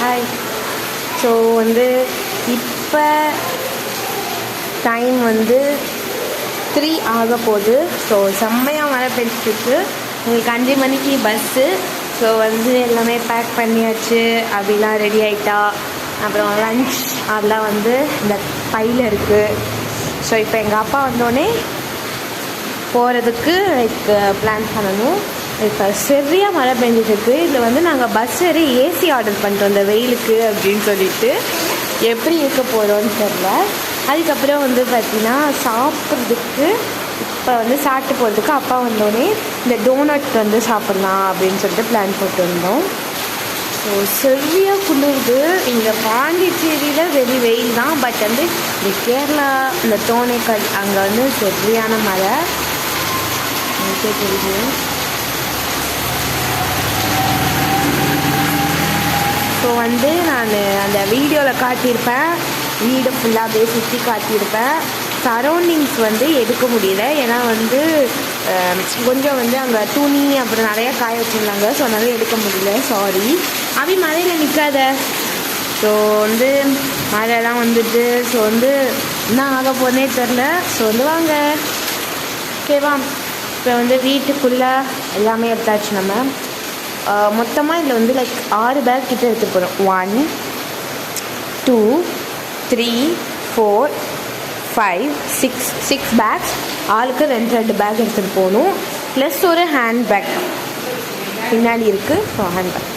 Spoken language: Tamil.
ஹாய். ஸோ இப்போ டைம் 3 ஆக போகுது. ஸோ செம்மையாக மழை பெஞ்சிருக்கு. உங்களுக்கு 5 மணிக்கு பஸ்ஸு. ஸோ எல்லாமே பேக் பண்ணியாச்சு. அப்படிலாம் ரெடி ஆகிட்டா. அப்புறம் லன்ச் அதெல்லாம் இந்த பையில் இருக்குது. ஸோ இப்போ எங்கள் அப்பா வந்தோடனே போகிறதுக்கு பிளான் பண்ணணும். இப்போ சரியாக மழை பெஞ்சிட்ருக்கு. இதில் நாங்கள் பஸ் ஏறி ஏசி ஆர்டர் பண்ணிட்டோம் இந்த வெயிலுக்கு அப்படின்னு சொல்லிட்டு. எப்படி இருக்க போகிறோன்னு தெரியல. அதுக்கப்புறம் பார்த்திங்கன்னா சாப்பிட்றதுக்கு இப்போ சாப்பிட்டு போகிறதுக்கு அப்பா வந்தோடனே இந்த டோனட் சாப்பிட்லாம் அப்படின்னு சொல்லிட்டு பிளான் போட்டு வந்தோம். ஸோ சரியாக குளிருது. இங்கே பாண்டிச்சேரியில் வெறி வெயில் தான். பட் இந்த கேரளா இந்த தோணைக்கல் அங்கே சரியான மழை எனக்கே தெரியுது. ஸோ நான் அந்த வீடியோவில் காட்டியிருப்பேன். வீடு ஃபுல்லாக அப்படியே சுற்றி காட்டியிருப்பேன். சரௌண்டிங்ஸ் எடுக்க முடியல. ஏன்னா கொஞ்சம் அங்கே துணி அப்புறம் நிறையா காய வச்சுருந்தாங்க. ஸோ அதனால எடுக்க முடியல. சாரி. அப்படி மழையில் நிற்காத. ஸோ மழைலாம் வந்துட்டு. ஸோ என்ன ஆக போனே தெரில. ஸோ வாங்க ஓகேவா. இப்போ வீட்டுக்குள்ளே எல்லாமே எடுத்தாச்சு. நம்ம மொத்தமாக இதில் லைக் 6 பேக் கிட்ட எடுத்துகிட்டு போகிறோம். 1 2 3 4 5 6 பேக்ஸ். ஆளுக்கு 2 பேக் எடுத்துகிட்டு போகணும். ப்ளஸ் ஒரு ஹேண்ட் பேக் பின்னாடி இருக்குது. So hand bag